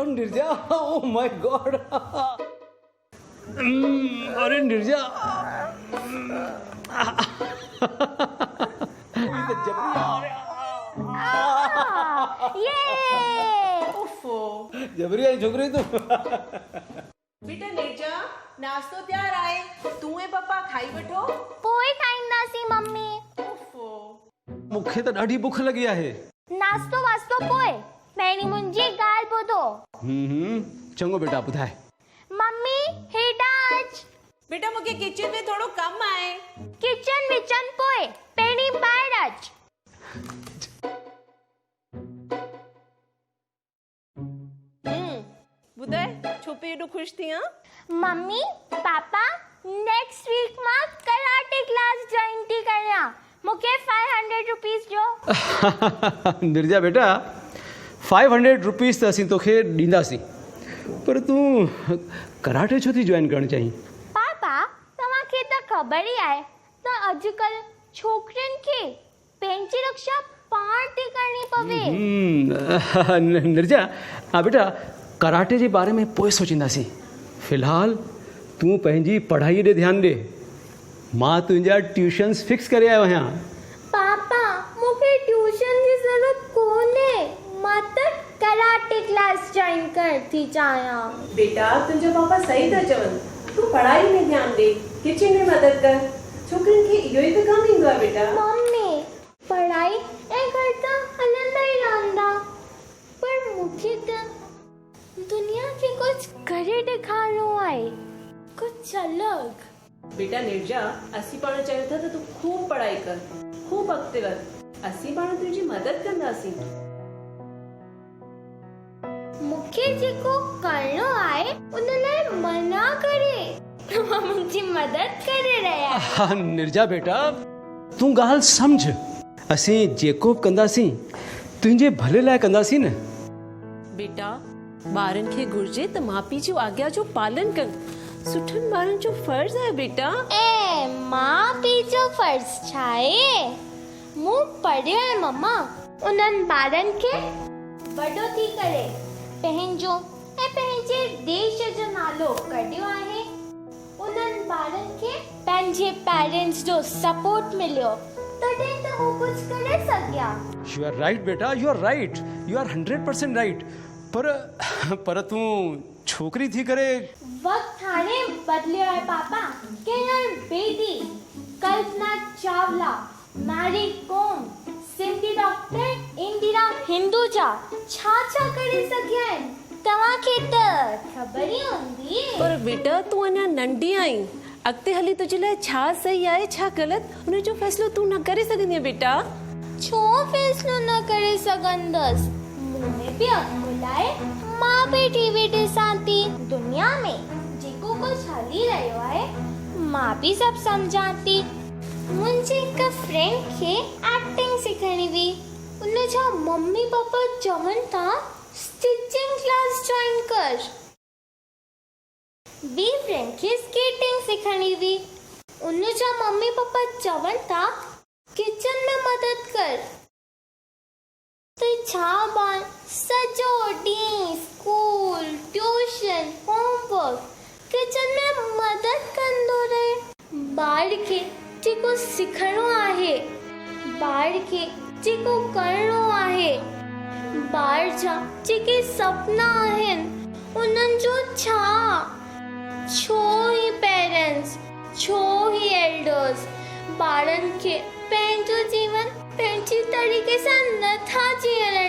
Nirja, oh my God. अरे निर्जा, जबरी आई छोकरी तू। बेटा निर्जा, नाश्तो तैयार आहे, तू ऐं पप्पा खाई वठो। पोइ खाईंदासीं मम्मी। मूंखे त ॾाढी बुख लगी आहे। नाश्तो वास्तो पोइ, पहिरीं मुंहिंजी ॻाल्हि ॿुधो। चङो बेटा, ॿुधाए। मम्मी हेॾां अच। बेटा मूंखे किचन में थोड़ो कम आहे। किचन विचन पोइ, पहिरीं ॿाहिरि अच। ॿुधाए छो पे एॾो ख़ुशि थी? मम्मी पापा नेक्स्ट वीक मां कराटे क्लास ज्वाइन थी करियां। मूंखे 500 रुपीस जो। निर्जा बेटा, 500 रुपीस त असीं तोखे ॾींदासीं, पर तूं कराटे छो थी जॉइन करणु चाहीं? पापा तव्हांखे त ख़बर ई आहे त अॼुकल्ह छोकिरियुनि खे पंहिंजी रक्षा पाण थी करणी पवे। निर्जा बेटा, कराटे जे बारे में पोइ सोचींदासीं। फ़िलहाल तूं पंहिंजी पढ़ाईअ ॾे ध्यानु ॾे। मां तुंहिंजा ट्यूशन्स फिक्स करे आयो आहियां। पापा मूंखे ट्यूशन जी ज़रूरत कोन्हे, मां त कराटे क्लास ज्वाइन कर थी चाहियां। बेटा तुंहिंजो पापा सही था चवनि, तू पढ़ाई में ध्यानु ॾे, किचन में मदद कर। छोकिरियुनि खे इहो ई त कमु ईंदो आहे बेटा। मम्मी पढ़ाई ऐं घर त हलंदा ई रहंदा, पर मूंखे त दुनिया खे कुझु करे ॾेखारिणो आहे, कुझु अलॻि। बेटा निर्जा, असीं पाण चाहियूं था त तू खूब पढ़ाई कर, खूब अॻिते वध। असीं पाण तुंहिंजी मदद कंदासीं। मूंखे जेको करिणो आहे उन लाइ मना करे तव्हां मुंहिंजी मदद करे रहिया। निर्जा बेटा, तूं ॻाल्हि सम्झ। असीं जेको बि कंदासीं तुंहिंजे भले लाइ कंदासीं न। बेटा ॿारनि खे घुर्जे त माउ पीउ जी आज्ञा जो पालन कनि। सुठनि ॿारनि जो फर्ज़ आहे बेटा। ए माउ पीउ जो फर्ज़ छा आहे? मूं पढ़ियो आहे मम्मा, उन्हनि ॿारनि खे वॾो थी करे पंहिंजो ऐं पंहिंजे देश जो नालो कढियो आहे। उन्हनि ॿारनि खे पंहिंजे पेरेंट्स जो सपोर्ट मिलियो, तॾहिं त हू कुझु करे सघिया। यू आर राइट बेटा, you are right, you are 100% right. पर तूं छोकरी थी करे वक्त हाणे बदलियो आहे पापा। किरण बेदी, कल्पना चावला, मैरी कॉम, सिंधी डॉक्टर इंदिरा हिंदुजा छा करे सघिया आहिनि, तव्हांखे त ख़बर ई हूंदी। पर बेटा तूं अञा नंढी आहीं, अॻिते हली तुंहिंजे लाइ छा सही आहे छा ग़लति उनजो फ़ैसिलो तूं न करे सघंदी बेटा। छो फ़ैसिलो न करे सघंदसि? मूं में बि अकुल आहे, मां बि टीवी ॾिसां थी। दुनिया में जेको कुझु हली रहियो आहे मां बि सभु सम्झां थी। मुंहिंजी हिकु फ्रेंड खे एक्टिंग सिखणी हुई, उनजा मम्मी पापा चवनि था स्टिचिंग क्लास ज्वाइन कर। ॿी फ्रेंड खे स्केटिंग सिखणी हुई, उनजा मम्मी पापा चवनि था किचन में मदद कर। तो छा ॿार सॼो ॾींहुं स्कूल, ट्यूशन, होमवर्क, किचन में मदद कंदो रहे। ॿार खे जेको सिखणो आहे, ॿार खे जेको करिणो आहे, ॿार जा जेके सपना आहिनि उन्हनि जो छा? छो ही पेरेंट्स, छो ही एल्डर्स ॿारनि खे पंहिंजो जीवन पंहिंजी तरीक़े सां नथा जीअण